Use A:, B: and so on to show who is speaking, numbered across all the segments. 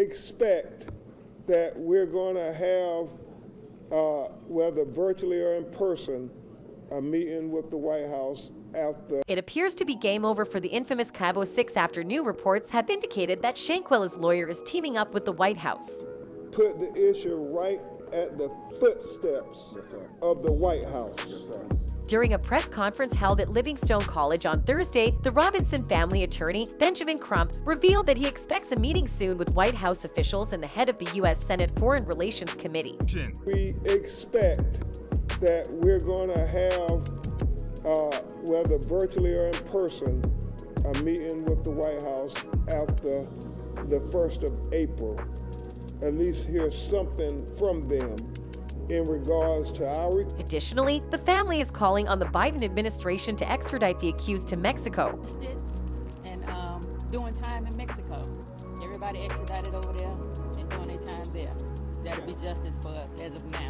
A: expect that we're going to have, whether virtually or in person, a meeting with the White House after.
B: It appears to be game over for the infamous Cabo 6 after new reports have indicated that Shanquella's lawyer is teaming up with the White House.
A: Put the issue right at the footsteps of the White House.
B: During a press conference held at Livingstone College on Thursday, the Robinson family attorney, Benjamin Crump, revealed that he expects a meeting soon with White House officials and the head of the U.S. Senate Foreign Relations Committee.
A: We expect that we're going to have, whether virtually or in person, a meeting with the White House after the 1st of April. At least hear something from them in regards to our.
B: Additionally, the family is calling on the Biden administration to extradite the accused to Mexico.
C: And doing time in Mexico. Everybody extradited over there and doing their time there. That'll be justice for us as of now.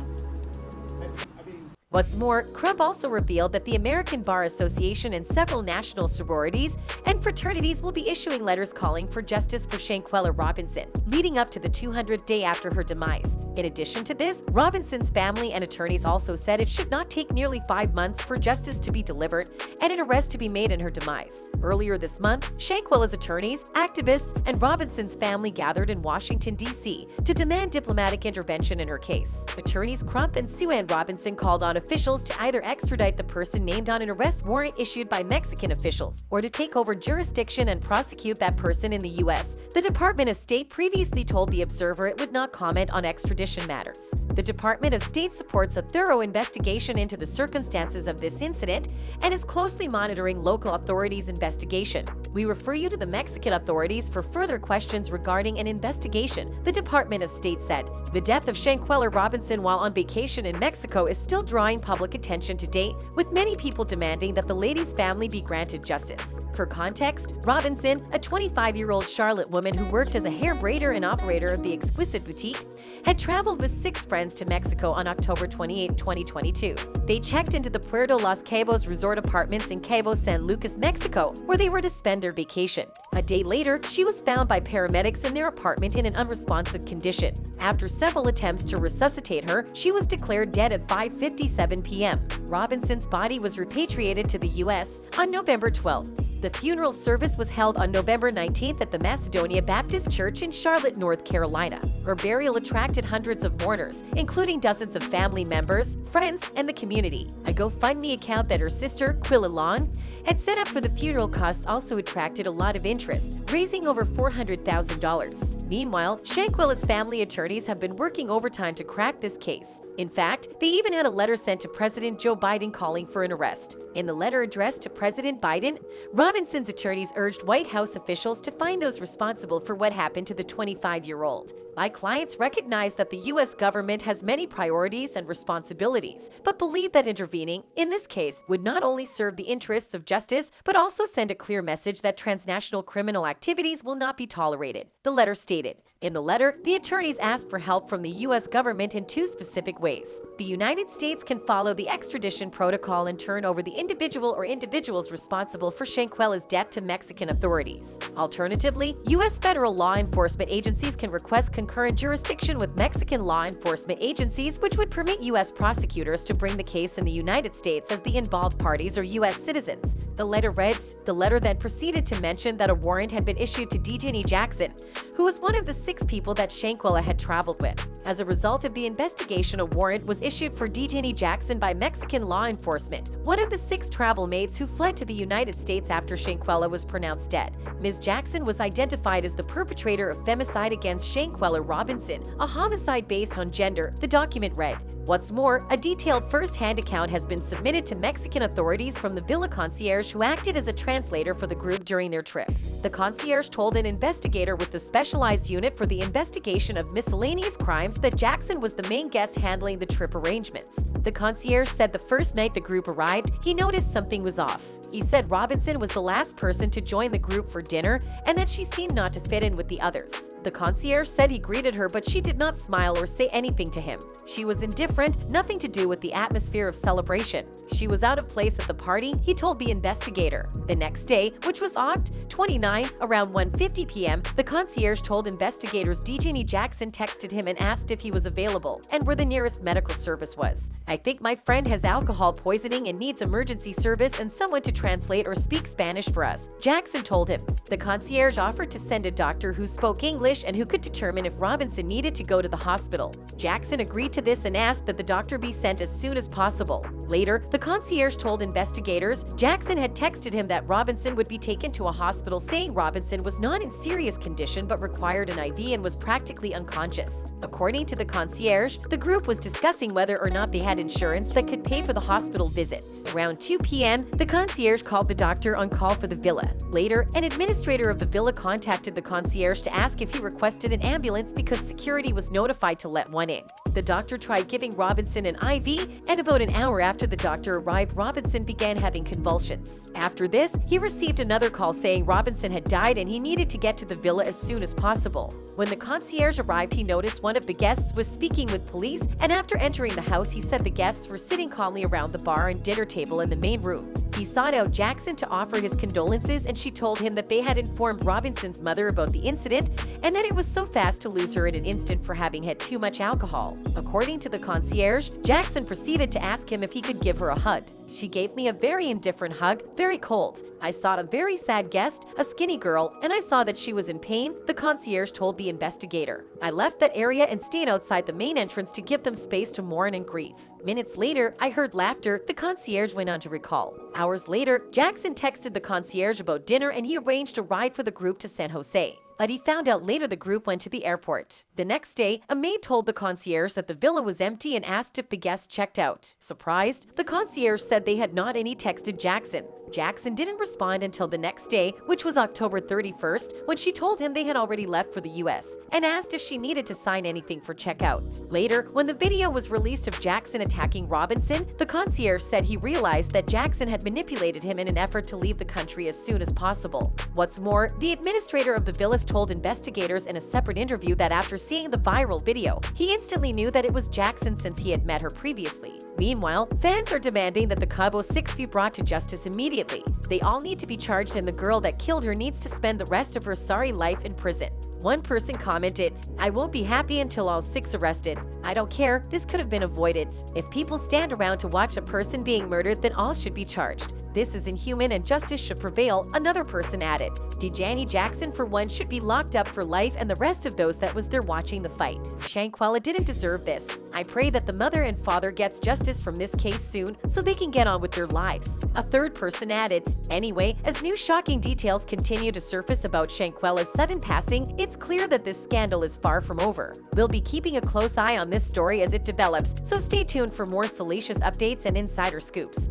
B: What's more, Crump also revealed that the American Bar Association and several national sororities and fraternities will be issuing letters calling for justice for Shanquella Robinson, leading up to the 200th day after her demise. In addition to this, Robinson's family and attorneys also said it should not take nearly 5 months for justice to be delivered and an arrest to be made in her demise. Earlier this month, Shanquella's attorneys, activists, and Robinson's family gathered in Washington, D.C. to demand diplomatic intervention in her case. Attorneys Crump and Sue Ann Robinson called on officials to either extradite the person named on an arrest warrant issued by Mexican officials or to take over jurisdiction and prosecute that person in the U.S. The Department of State previously told The Observer it would not comment on extradition matters. The Department of State supports a thorough investigation into the circumstances of this incident and is closely monitoring local authorities' investigation. We refer you to the Mexican authorities for further questions regarding an investigation, the Department of State said. The death of Shanquella Robinson while on vacation in Mexico is still drawing public attention to date, with many people demanding that the lady's family be granted justice. For context, Robinson, a 25-year-old Charlotte woman who worked as a hair braider and operator of the Exquisite Boutique, had traveled with 6 friends to Mexico on October 28, 2022. They checked into the Puerto Los Cabos resort apartments in Cabo San Lucas, Mexico, where they were to spend their vacation. A day later, she was found by paramedics in their apartment in an unresponsive condition. After several attempts to resuscitate her, she was declared dead at 5:57 p.m. Robinson's body was repatriated to the U.S. on November 12th. The funeral service was held on November 19th at the Macedonia Baptist Church in Charlotte, North Carolina. Her burial attracted hundreds of mourners, including dozens of family members, friends, and the community. A GoFundMe account that her sister, Quilla Long, had set up for the funeral costs also attracted a lot of interest, raising over $400,000. Meanwhile, Shanquella's family attorneys have been working overtime to crack this case. In fact, they even had a letter sent to President Joe Biden calling for an arrest. In the letter addressed to President Biden, Robinson's attorneys urged White House officials to find those responsible for what happened to the 25-year-old. My clients recognize that the U.S. government has many priorities and responsibilities, but believe that intervening, in this case, would not only serve the interests of justice, but also send a clear message that transnational criminal activities will not be tolerated, the letter stated. In the letter, the attorneys asked for help from the U.S. government in 2 specific ways. The United States can follow the extradition protocol and turn over the individual or individuals responsible for Shanquella's death to Mexican authorities. Alternatively, U.S. federal law enforcement agencies can request concurrent jurisdiction with Mexican law enforcement agencies, which would permit U.S. prosecutors to bring the case in the United States as the involved parties are U.S. citizens. The letter read, the letter then proceeded to mention that a warrant had been issued to detainee Jackson, who was one of the 6 people that Shanquella had traveled with. As a result of the investigation, a warrant was issued for detainee Jackson by Mexican law enforcement, one of the 6 travel mates who fled to the United States after Shanquella was pronounced dead. Ms. Jackson was identified as the perpetrator of femicide against Shanquella Robinson, a homicide based on gender, the document read. What's more, a detailed first-hand account has been submitted to Mexican authorities from the Villa concierge who acted as a translator for the group during their trip. The concierge told an investigator with the specialized unit for the investigation of miscellaneous crimes that Jackson was the main guest handling the trip arrangements. The concierge said the first night the group arrived, he noticed something was off. He said Robinson was the last person to join the group for dinner and that she seemed not to fit in with the others. The concierge said he greeted her, but she did not smile or say anything to him. She was indifferent, nothing to do with the atmosphere of celebration. She was out of place at the party, he told the investigator. The next day, which was August 29, around 1:50 p.m., the concierge told investigators DJ Jackson texted him and asked if he was available and where the nearest medical service was. "I think my friend has alcohol poisoning and needs emergency service and someone to translate or speak Spanish for us," Jackson told him. The concierge offered to send a doctor who spoke English and who could determine if Robinson needed to go to the hospital. Jackson agreed to this and asked that the doctor be sent as soon as possible. Later, the concierge told investigators Jackson had texted him that Robinson would be taken to a hospital, saying Robinson was not in serious condition but required an IV and was practically unconscious. According to the concierge, the group was discussing whether or not they had insurance that could pay for the hospital visit. Around 2 p.m., the concierge called the doctor on call for the villa. Later, an administrator of the villa contacted the concierge to ask if he requested an ambulance because security was notified to let one in. The doctor tried giving Robinson an IV, and about an hour after the doctor arrived, Robinson began having convulsions. After this, he received another call saying Robinson had died and he needed to get to the villa as soon as possible. When the concierge arrived, he noticed one of the guests was speaking with police, and after entering the house, he said the guests were sitting calmly around the bar and dinner table in the main room. He sought out Jackson to offer his condolences, and she told him that they had informed Robinson's mother about the incident and that it was so fast to lose her in an instant for having had too much alcohol. According to the concierge, Jackson proceeded to ask him if he could give her a hug. "She gave me a very indifferent hug, very cold. I saw a very sad guest, a skinny girl, and I saw that she was in pain," the concierge told the investigator. "I left that area and stayed outside the main entrance to give them space to mourn and grieve. Minutes later, I heard laughter," the concierge went on to recall. Hours later, Jackson texted the concierge about dinner and he arranged a ride for the group to San Jose. But he found out later the group went to the airport. The next day, a maid told the concierge that the villa was empty and asked if the guests checked out. Surprised, the concierge said they had not, and he texted Jackson. Jackson didn't respond until the next day, which was October 31st, when she told him they had already left for the US and asked if she needed to sign anything for checkout. Later, when the video was released of Jackson attacking Robinson, the concierge said he realized that Jackson had manipulated him in an effort to leave the country as soon as possible. What's more, the administrator of the villas told investigators in a separate interview that after seeing the viral video, he instantly knew that it was Jackson since he had met her previously. Meanwhile, fans are demanding that the Cabo 6 be brought to justice immediately. They all need to be charged, and the girl that killed her needs to spend the rest of her sorry life in prison. One person commented, "I won't be happy until all 6 arrested. I don't care, this could have been avoided. If people stand around to watch a person being murdered, then all should be charged. This is inhuman and justice should prevail," another person added. DJ Jackson, for one, should be locked up for life, and the rest of those that was there watching the fight. Shanquella didn't deserve this. "I pray that the mother and father gets justice from this case soon so they can get on with their lives," a third person added. Anyway, as new shocking details continue to surface about Shanquella's sudden passing, it's clear that this scandal is far from over. We'll be keeping a close eye on this story as it develops, so stay tuned for more salacious updates and insider scoops.